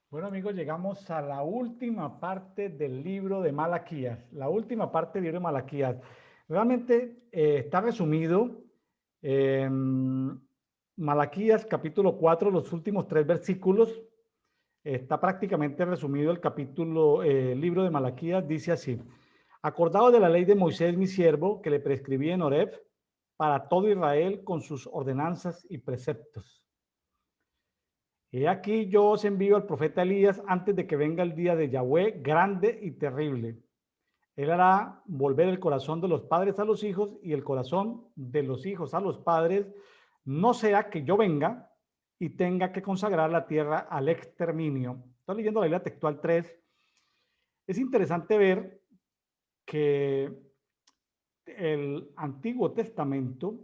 Bueno, amigos, llegamos a la última parte del libro de Malaquías. La última parte del libro de Malaquías. Realmente está resumido en Malaquías capítulo 4, los últimos 3 versículos. Está prácticamente resumido el capítulo, el libro de Malaquías. Dice así: acordado de la ley de Moisés, mi siervo, que le prescribí en Horeb para todo Israel con sus ordenanzas y preceptos. He aquí yo os envío al profeta Elías antes de que venga el día de Yahweh grande y terrible. Él hará volver el corazón de los padres a los hijos y el corazón de los hijos a los padres, no sea que yo venga y tenga que consagrar la tierra al exterminio. Estoy leyendo la Biblia textual 3. Es interesante ver que el Antiguo Testamento,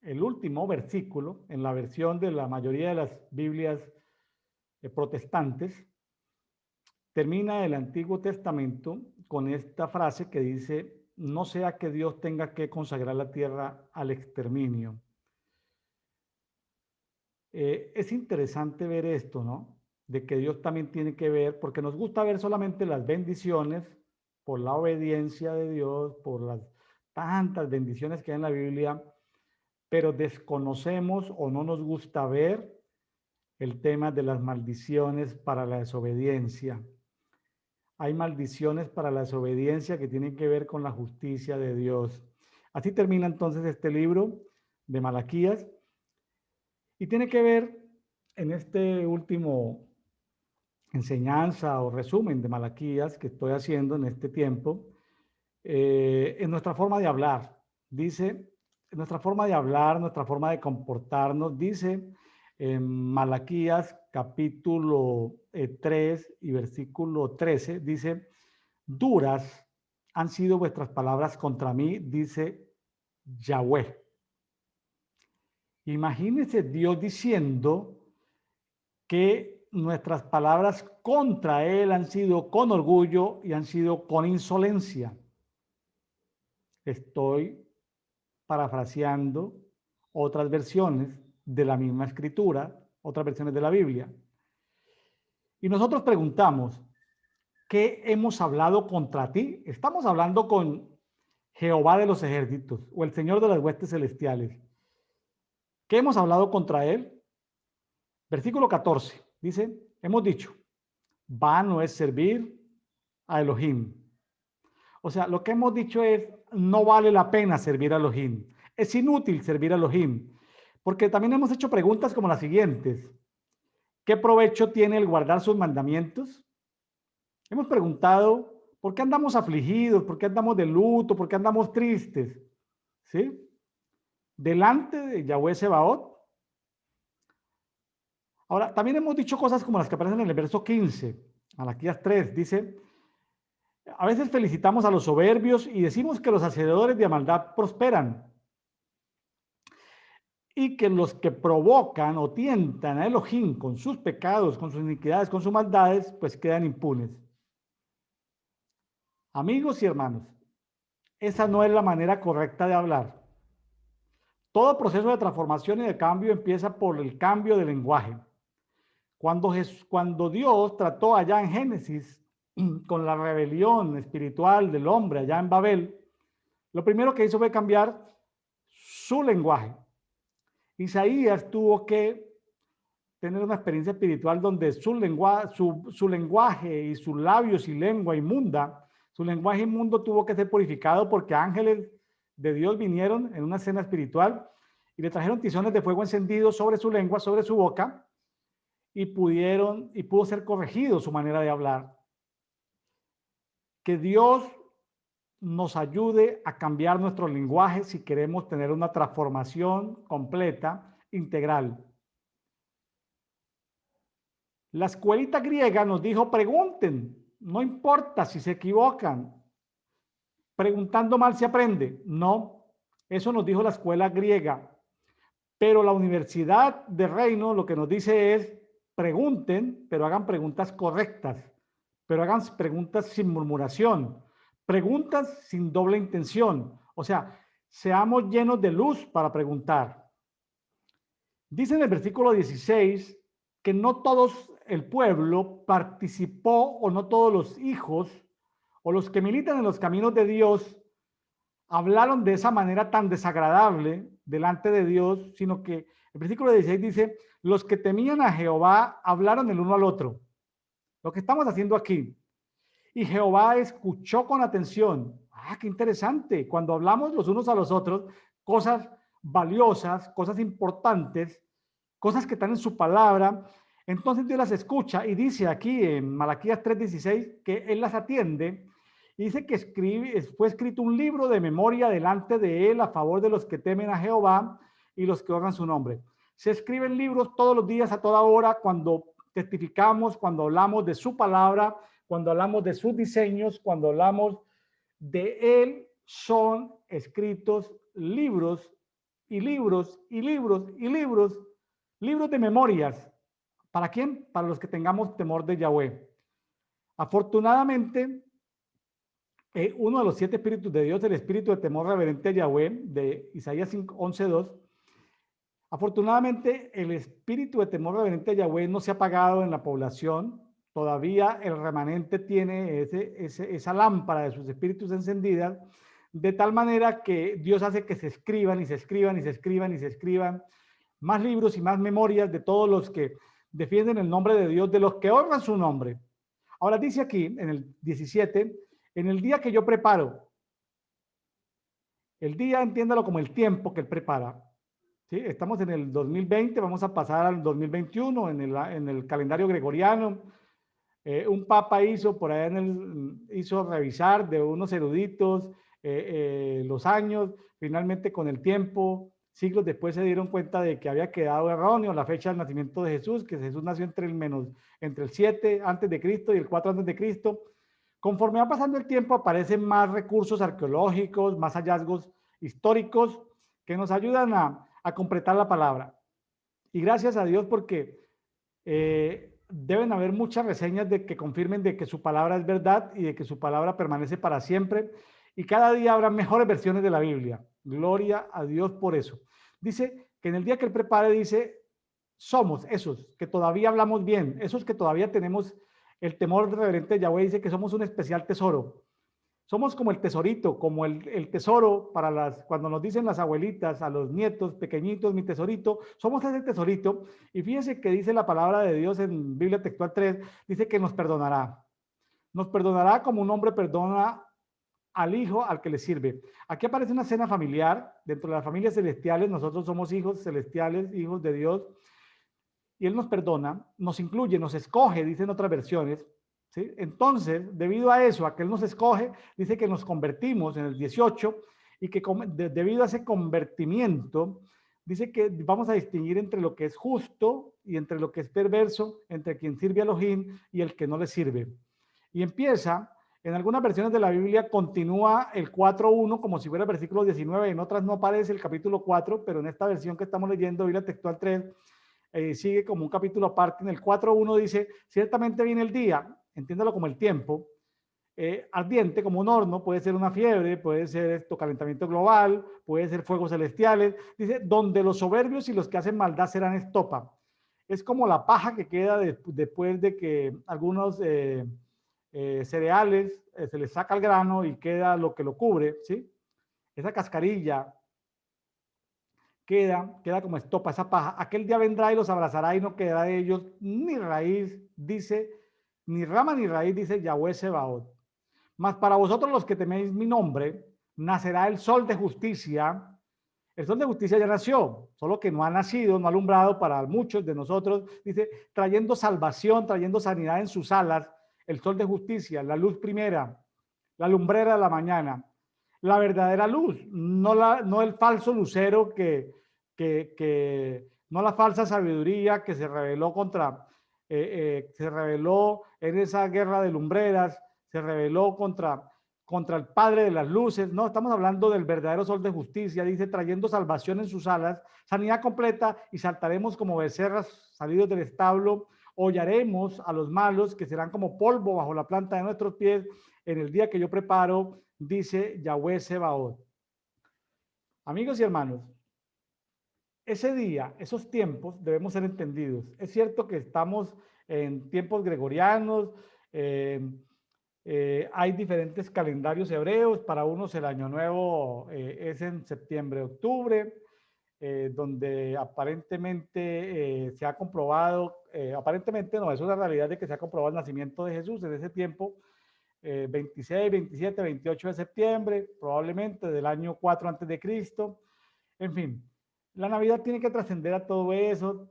el último versículo, en la versión de la mayoría de las Biblias protestantes, termina el Antiguo Testamento con esta frase que dice: no sea que Dios tenga que consagrar la tierra al exterminio. Es interesante ver esto, ¿no? De que Dios también tiene que ver, porque nos gusta ver solamente las bendiciones por la obediencia de Dios, por las tantas bendiciones que hay en la Biblia, pero desconocemos o no nos gusta ver el tema de las maldiciones para la desobediencia. Hay maldiciones para la desobediencia que tienen que ver con la justicia de Dios. Así termina entonces este libro de Malaquías y tiene que ver en este último enseñanza o resumen de Malaquías que estoy haciendo en este tiempo, en nuestra forma de hablar. Dice, nuestra forma de hablar, nuestra forma de comportarnos, dice en Malaquías capítulo 3 y versículo 13, dice: duras han sido vuestras palabras contra mí, dice Yahweh. Imagínese Dios diciendo que nuestras palabras contra Él han sido con orgullo y han sido con insolencia. Estoy parafraseando otras versiones de la misma escritura, otras versiones de la Biblia. Y nosotros preguntamos: ¿qué hemos hablado contra ti? Estamos hablando con Jehová de los ejércitos o el Señor de las huestes celestiales. ¿Qué hemos hablado contra él? Versículo 14 dice: hemos dicho, vano es servir a Elohim. O sea, lo que hemos dicho es: no vale la pena servir a Elohim. Es inútil servir a Elohim. Porque también hemos hecho preguntas como las siguientes: ¿qué provecho tiene el guardar sus mandamientos? Hemos preguntado: ¿por qué andamos afligidos? ¿Por qué andamos de luto? ¿Por qué andamos tristes? ¿Sí? Delante de Yahweh Sebaot. Ahora, también hemos dicho cosas como las que aparecen en el verso 15, Malaquías 3, dice: a veces felicitamos a los soberbios y decimos que los hacedores de maldad prosperan y que los que provocan o tientan a Elohim con sus pecados, con sus iniquidades, con sus maldades, pues quedan impunes. Amigos y hermanos, esa no es la manera correcta de hablar. Todo proceso de transformación y de cambio empieza por el cambio de lenguaje. Cuando Dios trató allá en Génesis con la rebelión espiritual del hombre allá en Babel, lo primero que hizo fue cambiar su lenguaje. Isaías tuvo que tener una experiencia espiritual donde su lenguaje y sus labios y lengua inmunda, su lenguaje inmundo tuvo que ser purificado porque ángeles de Dios vinieron en una escena espiritual y le trajeron tizones de fuego encendido sobre su lengua, sobre su boca, y pudo ser corregido su manera de hablar. Que Dios nos ayude a cambiar nuestro lenguaje si queremos tener una transformación completa, integral. La escuelita griega nos dijo: pregunten, no importa si se equivocan, preguntando mal se aprende. No, eso nos dijo la escuela griega. Pero la Universidad de Reino lo que nos dice es: pregunten, pero hagan preguntas correctas, pero hagan preguntas sin murmuración, preguntas sin doble intención. O sea, seamos llenos de luz para preguntar. Dice en el versículo 16 que no todos el pueblo participó, o no todos los hijos, o los que militan en los caminos de Dios, hablaron de esa manera tan desagradable delante de Dios, sino que el versículo 16 dice, los que temían a Jehová hablaron el uno al otro. Lo que estamos haciendo aquí. Y Jehová escuchó con atención. Ah, qué interesante. Cuando hablamos los unos a los otros, cosas valiosas, cosas importantes, cosas que están en su palabra, entonces Dios las escucha y dice aquí en Malaquías 3:16 que Él las atiende y dice que fue escrito un libro de memoria delante de Él a favor de los que temen a Jehová y los que honran su nombre. Se escriben libros todos los días, a toda hora, cuando testificamos, cuando hablamos de su palabra, cuando hablamos de sus diseños, cuando hablamos de Él, son escritos libros y libros y libros y libros, libros de memorias. ¿Para quién? Para los que tengamos temor de Yahweh. Afortunadamente, uno de los 7 espíritus de Dios, el espíritu de temor reverente a Yahweh, de Isaías 11:2, afortunadamente el espíritu de temor reverente a Yahweh no se ha apagado en la población. Todavía el remanente tiene esa lámpara de sus espíritus encendidas, de tal manera que Dios hace que se escriban y se escriban y se escriban y se escriban más libros y más memorias de todos los que defienden el nombre de Dios, de los que honran su nombre. Ahora dice aquí, en el 17, en el día que yo preparo, el día entiéndalo como el tiempo que él prepara. ¿Sí? Estamos en el 2020, vamos a pasar al 2021 en el calendario gregoriano. Un papa hizo por allá hizo revisar de unos eruditos los años, finalmente con el tiempo, siglos después se dieron cuenta de que había quedado erróneo la fecha del nacimiento de Jesús, que Jesús nació entre el 7 antes de Cristo y el 4 antes de Cristo. Conforme va pasando el tiempo, aparecen más recursos arqueológicos, más hallazgos históricos que nos ayudan a completar la palabra. Y gracias a Dios porque deben haber muchas reseñas de que confirmen de que su palabra es verdad y de que su palabra permanece para siempre. Y cada día habrá mejores versiones de la Biblia. Gloria a Dios por eso. Dice que en el día que él prepare, dice, somos esos que todavía hablamos bien, esos que todavía tenemos el temor reverente de Yahweh, dice que somos un especial tesoro. Somos como el tesorito, como el tesoro para cuando nos dicen las abuelitas a los nietos pequeñitos, mi tesorito, somos ese tesorito. Y fíjense que dice la palabra de Dios en Biblia Textual 3, dice que nos perdonará. Nos perdonará como un hombre perdona al hijo al que le sirve. Aquí aparece una escena familiar, dentro de las familias celestiales, nosotros somos hijos celestiales, hijos de Dios, y Él nos perdona, nos incluye, nos escoge, dicen otras versiones, ¿sí? Entonces, debido a eso, a que Él nos escoge, dice que nos convertimos en el 18 y que debido a ese convertimiento, dice que vamos a distinguir entre lo que es justo y entre lo que es perverso, entre quien sirve a Elohim y el que no le sirve. Y empieza, en algunas versiones de la Biblia continúa el 4.1 como si fuera el versículo 19, en otras no aparece el capítulo 4, pero en esta versión que estamos leyendo, Biblia Textual 3, sigue como un capítulo aparte. En el 4.1 dice, ciertamente viene el día, entiéndalo como el tiempo, ardiente como un horno, puede ser una fiebre, puede ser esto, calentamiento global, puede ser fuegos celestiales, dice, donde los soberbios y los que hacen maldad serán estopa. Es como la paja que queda después de que algunos cereales se les saca el grano y queda lo que lo cubre, ¿sí? Esa cascarilla queda como estopa, esa paja. Aquel día vendrá y los abrazará y no quedará de ellos ni raíz, dice, ni rama ni raíz, dice Yahweh Sebaot. Mas para vosotros los que teméis mi nombre, nacerá el sol de justicia. El sol de justicia ya nació, solo que no ha nacido, no ha alumbrado para muchos de nosotros, dice, trayendo salvación, trayendo sanidad en sus alas, el sol de justicia, la luz primera, la lumbrera de la mañana, la verdadera luz, no el falso lucero no la falsa sabiduría que se rebeló se rebeló en esa guerra de lumbreras, se rebeló contra el Padre de las luces. No, estamos hablando del verdadero sol de justicia, dice, trayendo salvación en sus alas, sanidad completa, y saltaremos como becerras salidos del establo, hollaremos a los malos que serán como polvo bajo la planta de nuestros pies en el día que yo preparo, dice Yahweh Sebaot. Amigos y hermanos, ese día, esos tiempos debemos ser entendidos. Es cierto que estamos en tiempos gregorianos. Hay diferentes calendarios hebreos. Para unos el año nuevo es en septiembre, octubre, donde aparentemente se ha comprobado, aparentemente no, es una realidad de que se ha comprobado el nacimiento de Jesús en ese tiempo, 26, 27, 28 de septiembre, probablemente del año 4 antes de Cristo. En fin, la Navidad tiene que trascender a todo eso.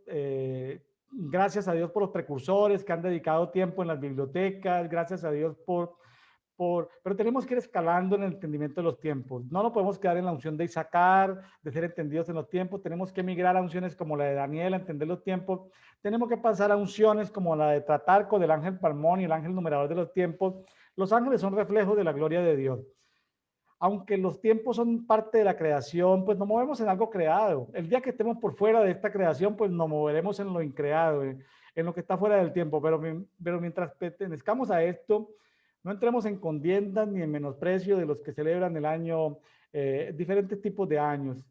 Gracias a Dios por los precursores que han dedicado tiempo en las bibliotecas, gracias a Dios pero tenemos que ir escalando en el entendimiento de los tiempos. No nos podemos quedar en la unción de Isaacar, de ser entendidos en los tiempos. Tenemos que migrar a unciones como la de Daniel, a entender los tiempos. Tenemos que pasar a unciones como la de tratar con el ángel Palmón y el ángel numerador de los tiempos. Los ángeles son reflejos de la gloria de Dios. Aunque los tiempos son parte de la creación, pues nos movemos en algo creado. El día que estemos por fuera de esta creación, pues nos moveremos en lo increado, en lo que está fuera del tiempo. Pero mientras pertenezcamos a esto, no entremos en contiendas ni en menosprecio de los que celebran el año, diferentes tipos de años.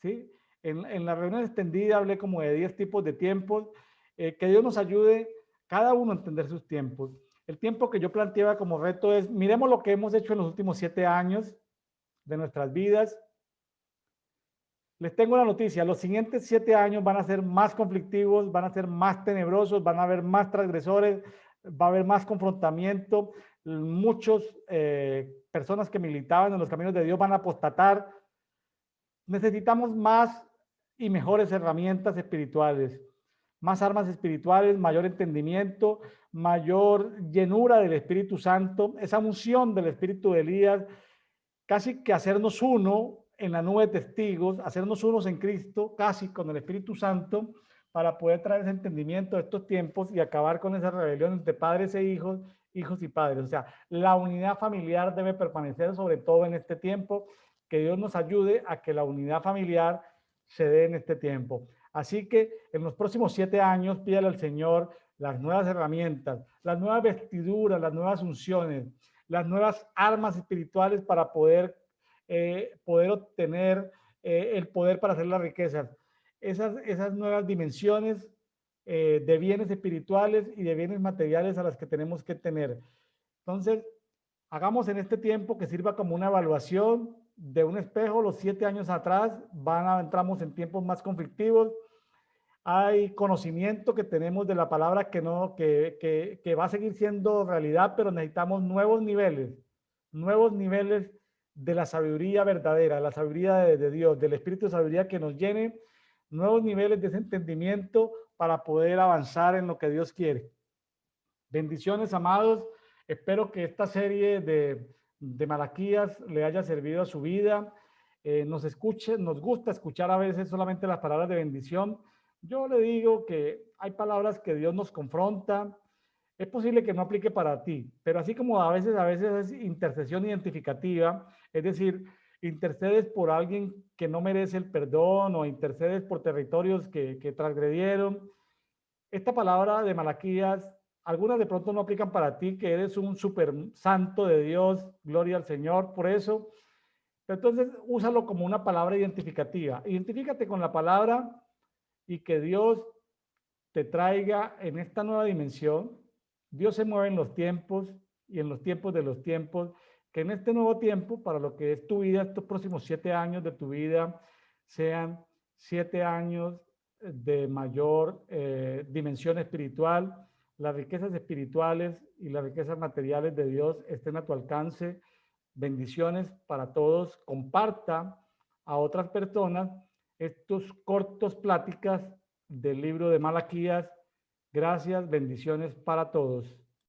¿Sí? En la reunión extendida hablé como de 10 tipos de tiempos, que Dios nos ayude cada uno a entender sus tiempos. El tiempo que yo planteaba como reto es, miremos lo que hemos hecho en los últimos 7 años de nuestras vidas. Les tengo una noticia, los siguientes 7 años van a ser más conflictivos, van a ser más tenebrosos, van a haber más transgresores, va a haber más confrontamiento, muchas personas que militaban en los caminos de Dios van a apostatar. Necesitamos más y mejores herramientas espirituales, más armas espirituales, mayor entendimiento, mayor llenura del Espíritu Santo, esa unción del Espíritu de Elías, casi que hacernos uno en la nube de testigos, hacernos unos en Cristo, casi con el Espíritu Santo, para poder traer ese entendimiento de estos tiempos y acabar con esa rebelión entre padres e hijos, hijos y padres. O sea, la unidad familiar debe permanecer sobre todo en este tiempo. Que Dios nos ayude a que la unidad familiar se dé en este tiempo. Así que en los próximos 7 años, pídale al Señor las nuevas herramientas, las nuevas vestiduras, las nuevas unciones, las nuevas armas espirituales para poder obtener el poder para hacer las riquezas. Esas nuevas dimensiones de bienes espirituales y de bienes materiales a las que tenemos que tener. Entonces, hagamos en este tiempo que sirva como una evaluación de un espejo. Los 7 años atrás entramos en tiempos más conflictivos. Hay conocimiento que tenemos de la palabra que va a seguir siendo realidad, pero necesitamos nuevos niveles de la sabiduría verdadera, la sabiduría de Dios, del espíritu de sabiduría que nos llene, nuevos niveles de ese entendimiento para poder avanzar en lo que Dios quiere. Bendiciones, amados. Espero que esta serie de Malaquías le haya servido a su vida. Nos gusta escuchar a veces solamente las palabras de bendición. Yo le digo que hay palabras que Dios nos confronta. Es posible que no aplique para ti, pero así como a veces es intercesión identificativa, es decir, intercedes por alguien que no merece el perdón o intercedes por territorios que transgredieron. Esta palabra de Malaquías, algunas de pronto no aplican para ti, que eres un super santo de Dios, gloria al Señor, por eso. Pero entonces, úsalo como una palabra identificativa. Identifícate con la palabra y que Dios te traiga en esta nueva dimensión. Dios se mueve en los tiempos y en los tiempos de los tiempos, que en este nuevo tiempo, para lo que es tu vida, estos próximos 7 años de tu vida, sean 7 años de mayor dimensión espiritual, las riquezas espirituales y las riquezas materiales de Dios estén a tu alcance. Bendiciones para todos. Comparta a otras personas estos cortos pláticas del libro de Malaquías. Gracias, bendiciones para todos.